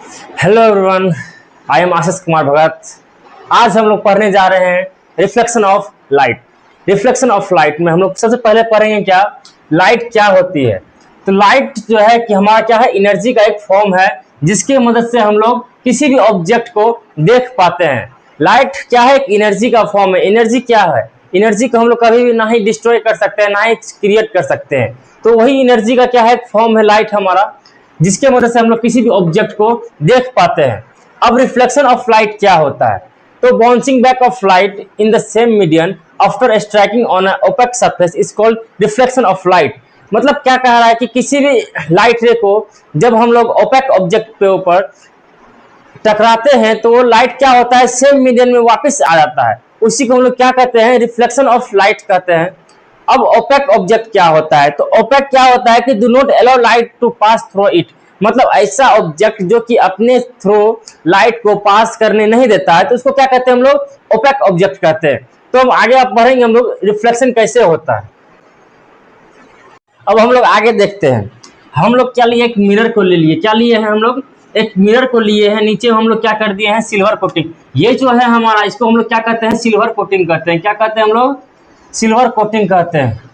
Hello everyone, I am Ashish Kumar Bhagat. आज हम लोग पढ़ने जा रहे हैं reflection of light. Reflection of light में हम लोग सबसे पहले पढ़ेंगे क्या लाइट क्या होती है। तो लाइट जो है कि हमारा क्या है, एनर्जी का एक फॉर्म है जिसकी मदद से हम लोग किसी भी ऑब्जेक्ट को देख पाते हैं। लाइट क्या है, एक एनर्जी का फॉर्म है। एनर्जी क्या है, एनर्जी को हम लोग कभी भी ना ही डिस्ट्रॉय कर सकते हैं ना ही क्रिएट कर सकते हैं। तो वही एनर्जी का क्या है, एक फॉर्म है लाइट हमारा, जिसके मदद से हम लोग किसी भी ऑब्जेक्ट को देख पाते हैं। अब रिफ्लेक्शन ऑफ लाइट क्या होता है, तो bouncing back of light in the same medium after striking on a opaque surface is called reflection of light. मतलब क्या कह रहा है कि किसी भी लाइट रे को जब हम लोग ओपेक ऑब्जेक्ट के ऊपर टकराते हैं तो वो लाइट क्या होता है, सेम मीडियम में वापस आ जाता है। उसी को हम लोग क्या कहते हैं, रिफ्लेक्शन ऑफ लाइट कहते हैं। अब ओपेक ऑब्जेक्ट क्या होता है, तो ओपेक क्या होता है कि do not allow light to pass through it. मतलब ऐसा ऑब्जेक्ट जो कि अपने थ्रू लाइट को पास करने नहीं देता है, तो उसको क्या कहते हैं हम लोग, ओपेक ऑब्जेक्ट कहते हैं। तो हम आगे आप पढ़ेंगे हम लोग रिफ्लेक्शन कैसे होता है। अब हम लोग आगे देखते हैं। हम लोग क्या लिए, एक मिरर को ले लिए। क्या लिए हैं हम लोग, एक मिरर को लिए हैं। नीचे हम लोग क्या कर दिए हैं, सिल्वर कोटिंग। ये जो है हमारा, इसको हम लोग क्या कहते हैं, सिल्वर कोटिंग कहते हैं। क्या कहते हैं हम लोग, सिल्वर कोटिंग कहते हैं।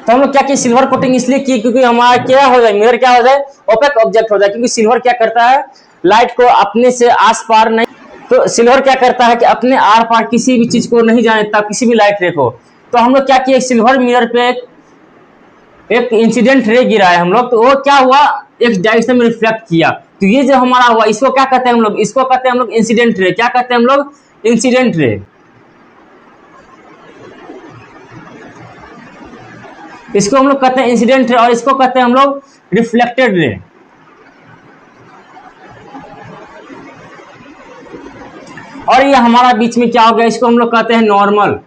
तो हम लोग क्या किए, सिल्वर कोटिंग इसलिए की क्योंकि हमारा क्या हो जाए, मिरर क्या हो जाए, ओपेक ऑब्जेक्ट हो जाए। क्योंकि सिल्वर क्या करता है, लाइट को अपने से आस पार नहीं, तो सिल्वर क्या करता है कि अपने आर पार किसी भी चीज को नहीं जाने देता, किसी भी लाइट रे को। तो हम लोग क्या किए, सिल्वर मिरर पे एक इंसिडेंट रे गिरा है हम लोग, तो वो क्या हुआ, एक डायरेक्शन में रिफ्लेक्ट किया। तो ये जो हमारा हुआ, इसको क्या कहते हैं हम लोग, इसको कहते हैं हम लोग इंसिडेंट रे। क्या कहते हैं हम लोग, इंसिडेंट रे। इसको हम लोग कहते हैं इंसिडेंट रे और इसको कहते हैं हम लोग रिफ्लेक्टेड रे। और ये हमारा बीच में क्या हो गया, इसको हम लोग कहते हैं नॉर्मल।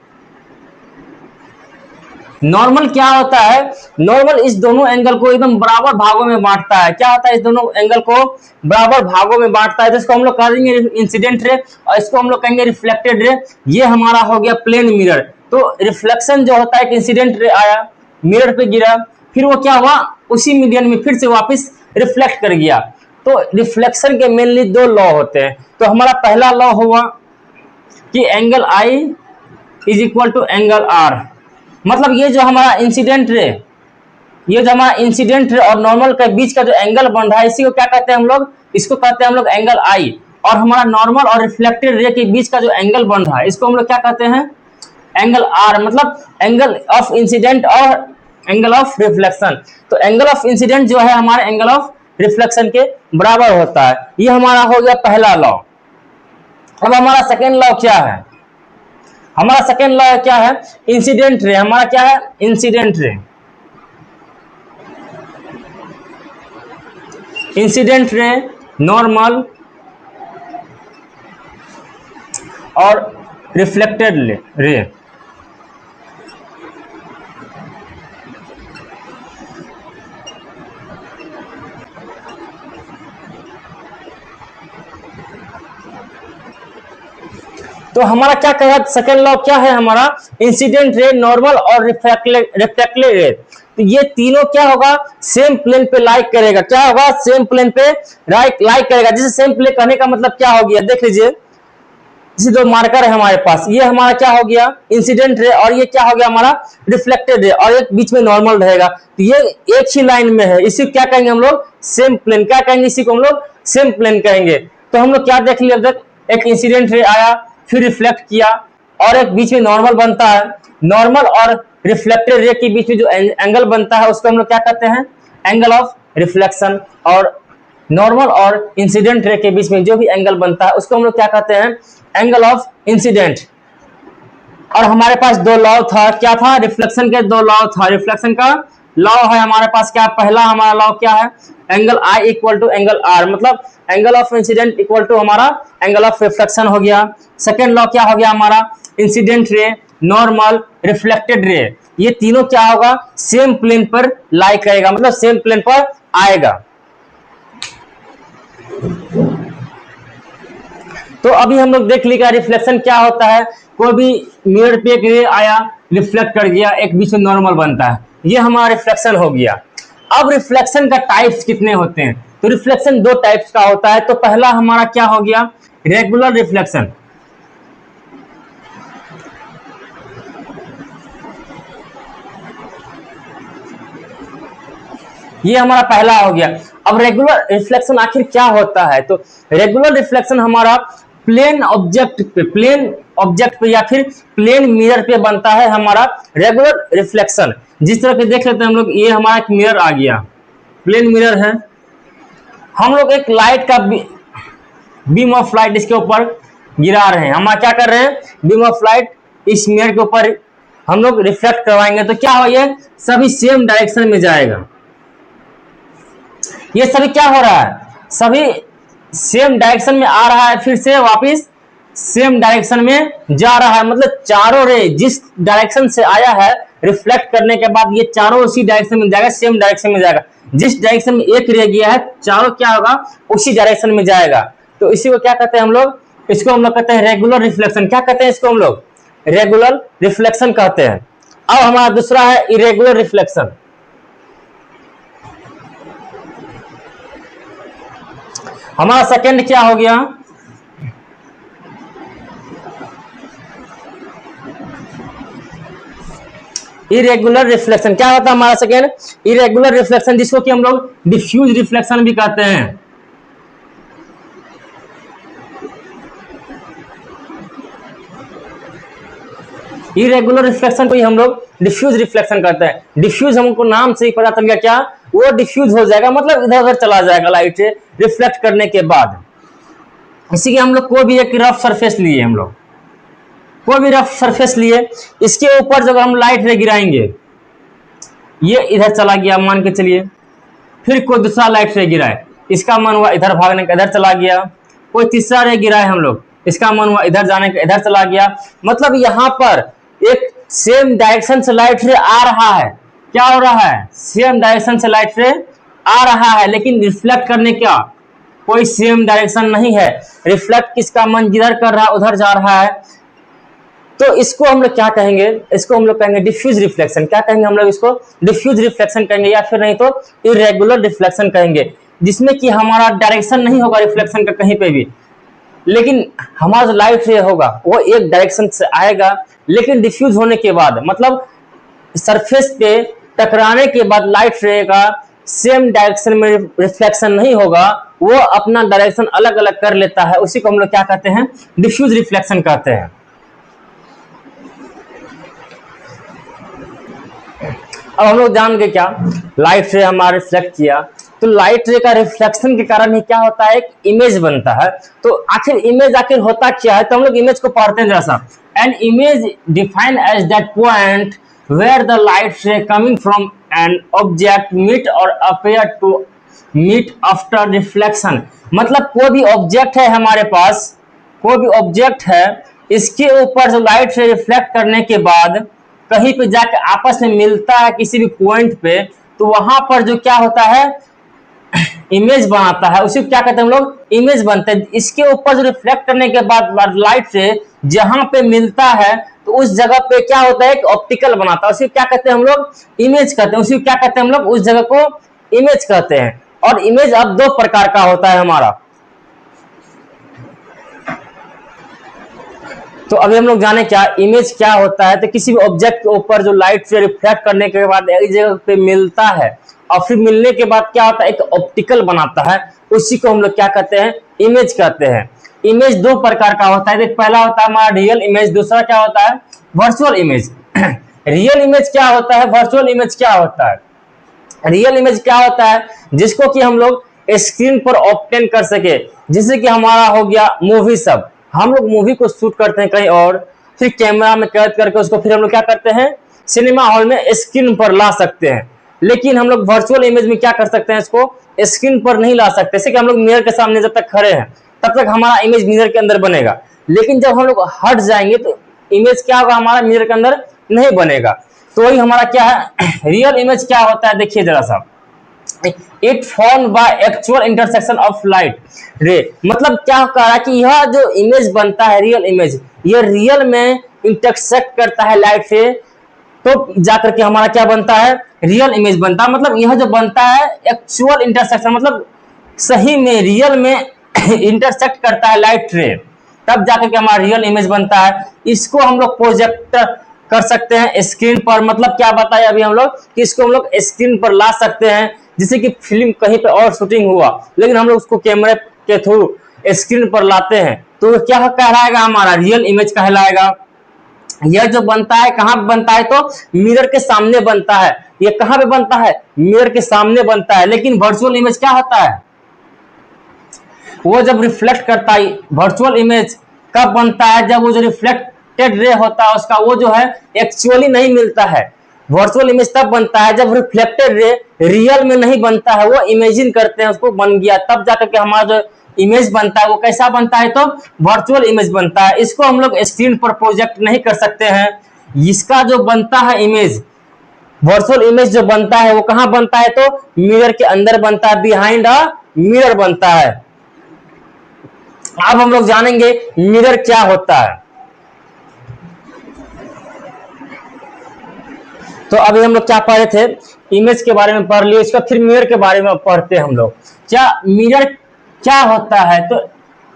नॉर्मल क्या होता है, नॉर्मल इस दोनों एंगल को एकदम बराबर भागों में बांटता है। क्या होता है, इस दोनों एंगल को बराबर भागों में बांटता है। जिसको हम लोग कहेंगे इंसिडेंट रे और इसको हम लोग कहेंगे रिफ्लेक्टेड रे। ये हमारा हो गया प्लेन मिरर। तो रिफ्लेक्शन जो होता है, कि इंसिडेंट रे आया, मिरर पे गिरा, फिर वो क्या हुआ, उसी मीडियम में फिर से वापस रिफ्लेक्ट कर गया। तो रिफ्लेक्शन के मेनली दो लॉ होते हैं। तो हमारा पहला लॉ हुआ कि angle i is equal to angle are. मतलब ये जो हमारा इंसिडेंट रे, ये जो हमारा इंसिडेंट रे और नॉर्मल के बीच का जो एंगल बन रहा है, इसी को क्या कहते हैं हम लोग, इसको कहते हैं हम लोग एंगल आई। और हमारा नॉर्मल और रिफ्लेक्टेड रे के बीच का जो एंगल बन रहा है, इसको हम लोग क्या कहते हैं, एंगल आर। मतलब एंगल ऑफ इंसिडेंट और एंगल ऑफ रिफ्लेक्शन। तो एंगल ऑफ इंसिडेंट जो है हमारे एंगल ऑफ रिफ्लेक्शन के बराबर होता है। ये हमारा हो गया पहला लॉ। अब हमारा सेकेंड लॉ क्या है, हमारा सेकेंड लॉ क्या है, इंसिडेंट रे। हमारा क्या है, incident ray. Incident ray, normal और रिफ्लेक्टेड रे। तो हमारा क्या कहा, सेकेंड लॉ क्या है हमारा, इंसिडेंट रे, नॉर्मल और रिफ्लेक्टेड रे। तो ये तीनों क्या होगा, सेम प्लेन पे लाइक करेगा। क्या होगा, सेम प्लेन पे लाइक करेगा। जैसे सेम प्लेन कहने का मतलब क्या हो गया, देख लीजिए, जैसे दो मार्कर है हमारे पास, ये हमारा क्या हो गया, इंसिडेंट रे, और ये क्या हो गया हमारा रिफ्लेक्टेड रे, और एक बीच में नॉर्मल रहेगा। तो ये एक ही लाइन में है, इसी क्या कहेंगे हम लोग, सेम प्लेन। क्या कहेंगे, इसी को हम लोग सेम प्लेन कहेंगे। तो हम लोग क्या देख लिया अब तक, एक इंसिडेंट रे आया, फिर रिफ्लेक्ट किया, और एक बीच में नॉर्मल बनता है। नॉर्मल और रिफ्लेक्टेड रे के बीच में जो एंगल बनता है, उसको हम लोग क्या कहते हैं, एंगल ऑफ रिफ्लेक्शन। और नॉर्मल और इंसिडेंट रे के बीच में जो भी एंगल बनता है, उसको हम लोग क्या कहते हैं, एंगल ऑफ इंसिडेंट। और हमारे पास दो लॉ था, क्या था, रिफ्लेक्शन के दो लॉ था। रिफ्लेक्शन का लॉ है हमारे पास क्या, पहला हमारा लॉ क्या है, angle I equal to angle are. मतलब angle of incidence equal to हमारा एंगल ऑफ रिफ्लेक्शन हो गया। सेकेंड लॉ क्या हो गया हमारा, incident ray, normal, reflected ray, ये तीनों क्या होगा, सेम प्लेन पर लाई करेगा, मतलब सेम प्लेन पर आएगा। तो अभी हम लोग देख लिया रिफ्लेक्शन क्या होता है। कोई भी मिरर पे एक रे आया, रिफ्लेक्ट कर गया, एक बीच में नॉर्मल बनता है, ये हमारा रिफ्लेक्शन हो गया। अब रिफ्लेक्शन का टाइप्स कितने होते हैं? तो रिफ्लेक्शन दो टाइप्स का होता है। तो पहला हमारा क्या हो गया? Regular reflection. ये हमारा पहला हो गया। अब रेगुलर रिफ्लेक्शन आखिर क्या होता है? तो रेगुलर रिफ्लेक्शन हमारा प्लेन ऑब्जेक्ट पे या फिर प्लेन मिरर पे बनता है हमारा रेगुलर रिफ्लेक्शन। जिस तरह के देख लेते हैं हम लोग, ये हमारा एक मिरर आ गया, प्लेन मिरर है। हम लोग एक लाइट का बीम ऑफ लाइट इसके ऊपर गिरा रहे हैं। हम क्या कर रहे हैं? बीम ऑफ लाइट इस मिरर के ऊपर हम लोग रिफ्लेक्ट करवाएंगे तो क्या हो, ये सभी सेम डायरेक्शन में जाएगा। ये सभी क्या हो रहा है? सभी सेम डायरेक्शन में आ रहा है, फिर से वापस सेम डायरेक्शन में जा रहा है। मतलब चारों रे जिस डायरेक्शन से आया है रिफ्लेक्ट करने के बाद ये चारों उसी डायरेक्शन में जाएगा, सेम डायरेक्शन में जाएगा। जिस डायरेक्शन में एक रे गया है, चारों क्या होगा? उसी डायरेक्शन में जाएगा। तो इसी को क्या कहते हैं हम लोग? इसको हम लोग कहते हैं रेगुलर रिफ्लेक्शन। क्या कहते हैं इसको हम लोग? रेगुलर रिफ्लेक्शन कहते हैं। अब हमारा दूसरा है इरेगुलर रिफ्लेक्शन। हमारा सेकंड क्या हो गया? Irregular reflection. क्या होता है हमारा सेकंड? इरेगुलर रिफ्लेक्शन, जिसको कि हम लोग डिफ्यूज रिफ्लेक्शन भी कहते हैं। इरेगुलर रिफ्लेक्शन को ही हम लोग डिफ्यूज रिफ्लेक्शन कहते हैं। डिफ्यूज हमको नाम से ही पता चल गया, क्या वो डिफ्यूज हो जाएगा, मतलब इधर उधर चला जाएगा लाइट से रिफ्लेक्ट करने के बाद। इसी के हम लोग कोई भी एक रफ सरफेस लिए, हम लोग कोई भी रफ सरफेस लिए, इसके ऊपर जब हम लाइट रे गिराएंगे, ये इधर चला गया मान के चलिए, फिर कोई दूसरा लाइट रे गिराए, इसका मन हुआ इधर भागने का, इधर चला गया। कोई तीसरा रे गिराए हम लोग, इसका मन हुआ इधर जाने का, इधर चला गया। मतलब यहाँ पर एक सेम डायरेक्शन से लाइट रे आ रहा है। क्या हो रहा है? सेम डायरेक्शन से लाइट रे आ रहा है, लेकिन रिफ्लेक्ट करने का कोई सेम डायरेक्शन नहीं है। रिफ्लेक्ट किसका मन जिधर कर रहा है उधर जा रहा है। तो इसको हम लोग क्या कहेंगे? इसको हम लोग कहेंगे डिफ्यूज रिफ्लेक्शन। क्या कहेंगे हम लोग? इसको डिफ्यूज रिफ्लेक्शन कहेंगे, या फिर नहीं तो इरेगुलर रिफ्लेक्शन कहेंगे, जिसमें कि हमारा डायरेक्शन नहीं होगा रिफ्लेक्शन का कहीं पे भी, लेकिन हमारा जो लाइट रे होगा वो एक डायरेक्शन से आएगा, लेकिन डिफ्यूज होने के बाद, मतलब सरफेस पे टकराने के बाद लाइट रे का सेम डायरेक्शन में रिफ्लेक्शन नहीं होगा, वो अपना डायरेक्शन अलग अलग कर लेता है। उसी को हम लोग क्या कहते हैं? डिफ्यूज रिफ्लेक्शन कहते हैं। अब हम लोग जान गए क्या लाइट रे हमारा रिफ्लेक्ट किया, तो लाइट रे का रिफ्लेक्शन के कारण ही क्या होता है? एक इमेज बनता है। तो आखिर इमेज आखिर होता क्या है? तो हम लोग इमेज को पढ़ते हैं जरा सा। An image defined as that point where the light ray coming from an object meet or appear to meet after reflection. मतलब कोई भी ऑब्जेक्ट है हमारे पास, कोई भी ऑब्जेक्ट है, इसके ऊपर जो लाइट रे रिफ्लेक्ट करने के बाद कहीं पे जाके आपस में मिलता है किसी भी पॉइंट पे, तो वहां पर जो क्या होता है? इमेज बनाता है। उसी को क्या कहते हैं हम लोग? इमेज बनते हैं। इसके ऊपर जो रिफ्लेक्ट करने के बाद लाइट से जहां पे मिलता है, तो उस जगह पे क्या होता है? एक ऑप्टिकल बनाता है। उसी को क्या कहते हैं हम लोग? इमेज कहते हैं। उसी को क्या कहते हैं हम लोग? उस जगह को इमेज कहते हैं। और इमेज अब दो प्रकार का होता है हमारा। तो अभी हम लोग जाने क्या इमेज क्या होता है। तो किसी भी ऑब्जेक्ट के ऊपर जो लाइट से रिफ्लेक्ट करने के बाद एक जगह पे मिलता है, और फिर मिलने के बाद क्या होता है? एक ऑप्टिकल बनाता है। उसी को हम लोग क्या कहते हैं? इमेज कहते हैं। इमेज दो प्रकार का होता है। पहला होता है हमारा रियल इमेज, दूसरा क्या होता है? Virtual image. रियल इमेज क्या होता है? वर्चुअल इमेज क्या होता है? रियल इमेज क्या होता है? जिसको कि हम लोग स्क्रीन पर ऑब्टेन कर सके। जैसे कि हमारा हो गया मूवी, सब हम लोग मूवी को शूट करते हैं कहीं और, फिर कैमरा में कैद करके उसको फिर हम लोग क्या करते हैं? सिनेमा हॉल में स्क्रीन पर ला सकते हैं। लेकिन हम लोग वर्चुअल इमेज में क्या कर सकते हैं? इसको स्क्रीन पर नहीं ला सकते। जैसे कि हम लोग मिरर के सामने जब तक खड़े हैं तब तक हमारा इमेज मिरर के अंदर बनेगा, लेकिन जब हम लोग हट जाएंगे तो इमेज क्या होगा? हमारा मिरर के अंदर नहीं बनेगा। तो वही हमारा क्या है? रियल इमेज क्या होता है? देखिए जरा सा, it form by actual intersection of light रे। मतलब क्या कह रहा है कि यह जो इमेज बनता है रियल इमेज, ये रियल में इंटरसेक्ट करता है लाइट से, तो जाकर के हमारा क्या बनता है? रियल इमेज बनता है। मतलब यह जो बनता है एक्चुअल इंटरसेक्शन, मतलब सही में रियल में इंटरसेक्ट करता है लाइट रे, तब जाकर के हमारा रियल इमेज बनता है। इसको हम लोग प्रोजेक्ट कर सकते हैं स्क्रीन पर। मतलब क्या बताया अभी हम लोग कि इसको हम लोग स्क्रीन पर ला सकते हैं, जैसे कि फिल्म कहीं पे और शूटिंग हुआ, लेकिन हम लोग उसको कैमरे के थ्रू स्क्रीन पर लाते हैं, तो क्या कहलाएगा, हमारा रियल इमेज कहलाएगा। यह जो बनता है कहां पे बनता है, तो मिरर के सामने बनता है। ये कहां पे बनता है, मिरर के सामने बनता है। लेकिन वर्चुअल इमेज क्या होता है, वो जब रिफ्लेक्ट करता है। वर्चुअल इमेज कब बनता है, जब वो जो रिफ्लेक्टेड रे होता है उसका वो जो है एक्चुअली नहीं मिलता है। वर्चुअल इमेज तब बनता है जब रिफ्लेक्टेड रे रियल में नहीं बनता है, वो इमेजिन करते हैं उसको बन गया, तब जाकर के हमारा जो इमेज बनता है वो कैसा बनता है, तो वर्चुअल इमेज बनता है। इसको हम लोग स्क्रीन पर प्रोजेक्ट नहीं कर सकते हैं। इसका जो बनता है इमेज, वर्चुअल इमेज जो बनता है वो कहां बनता है, तो मिरर के अंदर बनता है, बिहाइंड अ मिरर बनता है। अब हम लोग जानेंगे मिरर क्या होता है। तो अभी हम लोग क्या पढ़ रहे थे, इमेज के बारे में पढ़ लिए, इसका फिर मिरर के बारे में पढ़ते हैं हम लोग। क्या मिरर क्या होता है, तो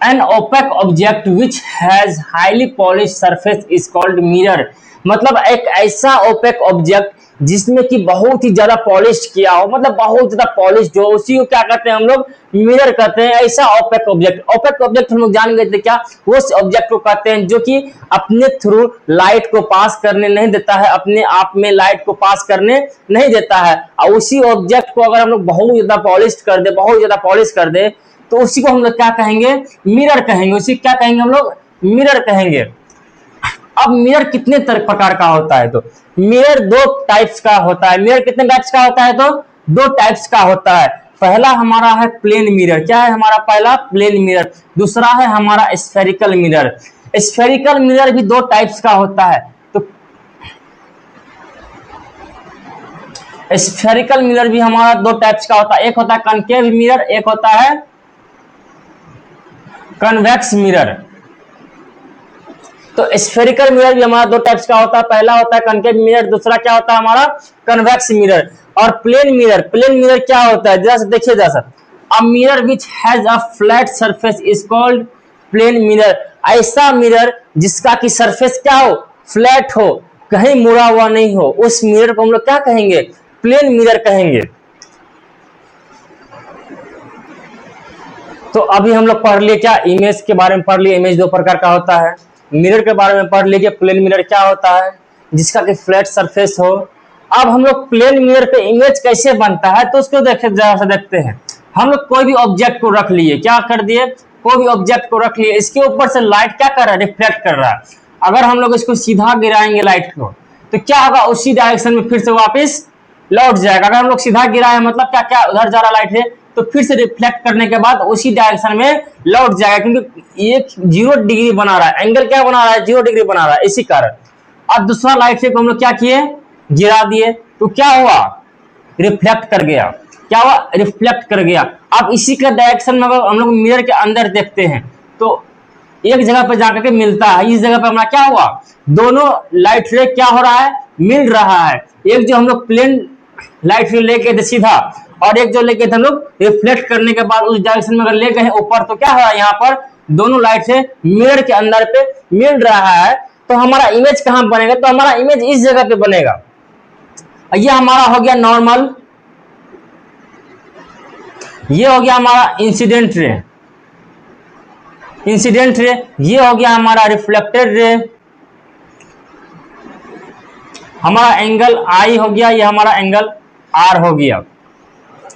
an opaque object which has highly polish surface is called mirror. मतलब एक ऐसा ओपेक ऑब्जेक्ट जिसमें कि बहुत ही ज्यादा पॉलिश किया हो, मतलब बहुत ज्यादा पॉलिश जो, उसी को क्या कहते हैं हम लोग, मिरर कहते हैं। ऐसा ओपेक ऑब्जेक्ट, ओपेक ऑब्जेक्ट हम लोग जान गए थे क्या, वो उस ऑब्जेक्ट को कहते हैं जो कि अपने थ्रू लाइट को पास करने नहीं देता है, अपने आप में लाइट को पास करने नहीं देता है। और उसी ऑब्जेक्ट को अगर हम लोग बहुत ज्यादा पॉलिश कर दे, बहुत ज्यादा पॉलिश कर दे, तो उसी को हम लोग क्या कहेंगे, मिरर कहेंगे। उसी क्या कहेंगे हम लोग, मिरर कहेंगे। अब मिरर कितने प्रकार का होता है, तो मिरर दो टाइप्स का होता है। मिरर कितने टाइप्स का होता है, तो दो टाइप्स का होता है। पहला हमारा है प्लेन मिरर। क्या है हमारा पहला, प्लेन मिरर। दूसरा है हमारा स्फेरिकल मिरर। स्फेरिकल मिरर भी दो टाइप्स का होता है। तो स्फेरिकल मिरर भी हमारा दो टाइप्स का होता है, एक होता है कनकेव मिरर, एक होता है कन्वेक्स मिरर। तो स्फेरिकल मिरर भी हमारा दो टाइप्स का होता है, पहला होता है कनकेव मिरर, दूसरा क्या होता है हमारा कन्वेक्स मिरर। और प्लेन मिरर, प्लेन मिरर क्या होता है, जरा देखिए जरा, a mirror which has a flat surface is called plane mirror. ऐसा मिरर जिसका की सरफेस क्या हो, फ्लैट हो, कहीं मुड़ा हुआ नहीं हो, उस मिरर को हम लोग क्या कहेंगे, प्लेन मिरर कहेंगे। तो अभी हम लोग पढ़ लिए क्या, इमेज के बारे में पढ़ लिए, इमेज दो प्रकार का होता है। मिरर के बारे में पढ़ लीजिए, प्लेन मिरर क्या होता है, जिसका कि फ्लैट सरफेस हो। अब हम लोग प्लेन मिरर पे इमेज कैसे बनता है, तो उसको देखे जरा सा देखते हैं। हम लोग कोई भी ऑब्जेक्ट को रख लिए, क्या कर दिए, कोई भी ऑब्जेक्ट को रख लिए, इसके ऊपर से लाइट क्या कर रहा है, रिफ्लेक्ट कर रहा है। अगर हम लोग इसको सीधा गिराएंगे लाइट को, तो क्या होगा, उसी डायरेक्शन में फिर से वापस लौट जाएगा। अगर हम लोग सीधा गिराए मतलब क्या क्या उधर जा रहा लाइट है, तो फिर से रिफ्लेक्ट करने के बाद उसी डायरेक्शन में लौट जाएगा, क्योंकि एक 0 डिग्री बना रहा है, एंगल क्या बना रहा है, 0 डिग्री बना रहा है, इसी कारण। अब दूसरा लाइट से हम लोग क्या किए, गिरा दिए, तो क्या हुआ, रिफ्लेक्ट कर गया। क्या हुआ, रिफ्लेक्ट कर गया। अब इसी का डायरेक्शन में अगर हम लोग मिरर के अंदर देखते हैं, तो एक जगह पर जाकर के मिलता है, इस जगह पर हमारा क्या हुआ, दोनों लाइट रे क्या हो रहा है, मिल रहा है। एक जो हम लोग प्लेन लाइट रे लेके थे सीधा, और एक जो लेके थे हम लोग रिफ्लेक्ट करने के बाद उस डायरेक्शन में अगर ले गए ऊपर, तो क्या हो रहा है, यहाँ पर दोनों लाइट से मिरर के अंदर पे मिल रहा है। तो हमारा इमेज कहां बनेगा, तो हमारा इमेज इस जगह पे बनेगा। ये हमारा हो गया नॉर्मल, ये हो गया हमारा इंसिडेंट रे, इंसिडेंट रे, ये हो गया हमारा रिफ्लेक्टेड रे। हमारा एंगल आई हो गया, ये हमारा एंगल आर हो गया।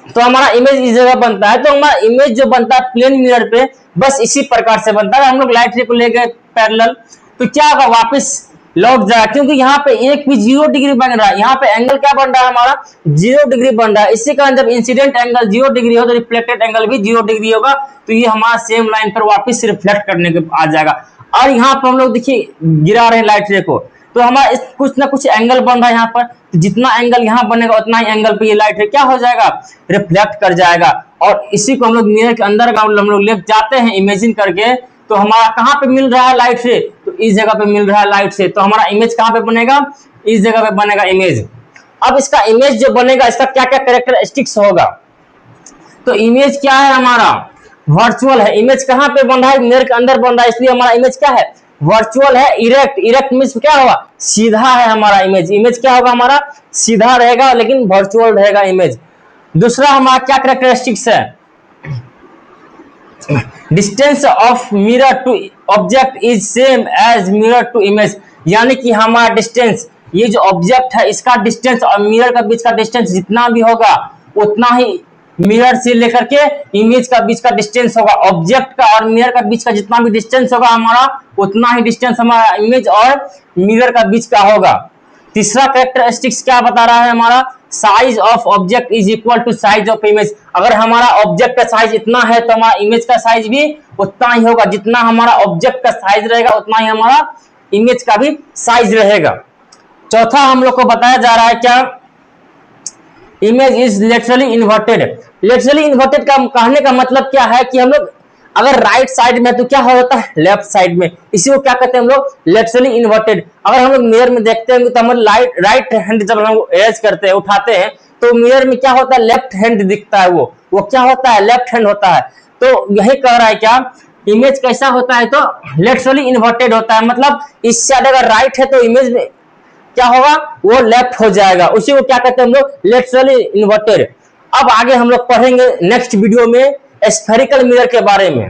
तो हमारा इमेज इस जगह बनता है। तो हमारा इमेज जो बनता है प्लेन मिरर पे, बस इसी प्रकार से बनता है। हम लोग लाइट रे को ले गए पैरेलल, तो क्या होगा, वापस लौट जाएगा, क्योंकि यहाँ पे एक भी 0 डिग्री बन रहा है, यहाँ पे एंगल क्या बन रहा है हमारा, 0 डिग्री बन रहा है। इसी कारण जब इंसिडेंट एंगल 0 डिग्री हो, तो रिफ्लेक्टेड एंगल भी 0 डिग्री होगा। तो ये हमारा सेम लाइन पर वापस रिफ्लेक्ट करने के आ जाएगा। और यहाँ पर हम लोग देखिए गिरा रहे हैं लाइट रे को, तो हमारा कुछ ना कुछ एंगल बन रहा है यहाँ पर। तो जितना एंगल यहाँ बनेगा उतना ही एंगल पे ये लाइट रे क्या हो जाएगा, रिफ्लेक्ट कर जाएगा। और इसी को हम लोग मिरर के अंदर हम लोग ले जाते हैं इमेजिन करके, तो हमारा कहाँ पे मिल रहा है लाइट से, तो इस जगह पे मिल रहा है लाइट से। तो हमारा इमेज कहाँ पे बनेगा, इस जगह पे बनेगा इमेज। अब इसका इमेज जो बनेगा इसका क्या क्या कैरेक्टरिस्टिक्स होगा। तो इमेज क्या है हमारा, वर्चुअल है। इमेज कहां पे बन रहा है, मिरर के अंदर बन रहा है, इसलिए हमारा इमेज क्या है, वर्चुअल है। इरेक्ट, इरेक्ट मींस क्या होगा, सीधा है हमारा इमेज। इमेज क्या होगा हमारा, सीधा रहेगा लेकिन वर्चुअल रहेगा इमेज। दूसरा हमारा क्या कैरेक्टरिस्टिक्स है, distance of mirror to object is same as mirror to image, यानी कि हमारा डिस्टेंस, ये जो ऑब्जेक्ट है इसका डिस्टेंस और मिरर का बीच का डिस्टेंस जितना भी होगा उतना ही मिरर से लेकर के इमेज का बीच का डिस्टेंस होगा। ऑब्जेक्ट का और मिरर का बीच का जितना भी डिस्टेंस होगा हमारा उतना ही डिस्टेंस हमारा इमेज और मिरर का बीच का होगा। तीसरा कैरेक्टरिस्टिक्स क्या बता रहा है हमारा, size of object is equal to size of image. अगर हमारा ऑब्जेक्ट का साइज इतना है तो हमारा इमेज का साइज भी उतना ही होगा। जितना हमारा ऑब्जेक्ट का साइज रहेगा उतना ही हमारा इमेज का भी साइज रहेगा। चौथा हम लोग को बताया जा रहा है क्या, image is laterally inverted. Laterally inverted का कहने का मतलब क्या है कि हम लोग अगर राइट साइड में तो क्या होता है, लेफ्ट साइड में, इसी को क्या कहते हैं हम लोग, लेटरली इन्वर्टेड। अगर हम लोग मिरर में देखते हैं तो हम राइट हैंड जब हम रेज करते हैं, उठाते हैं, तो मिरर में क्या होता है, लेफ्ट हैंड दिखता है, वो क्या होता है, लेफ्ट हैंड होता है। तो यही कह रहा है क्या, इमेज कैसा होता है, तो लेटरली इन्वर्टेड होता है। मतलब इस साइड अगर राइट है तो इमेज में क्या होगा, वो लेफ्ट हो जाएगा, उसी को क्या कहते हैं हम लोग, लेटरली इन्वर्टेड। अब आगे हम लोग पढ़ेंगे नेक्स्ट वीडियो में स्फेरिकल मिरर के बारे में।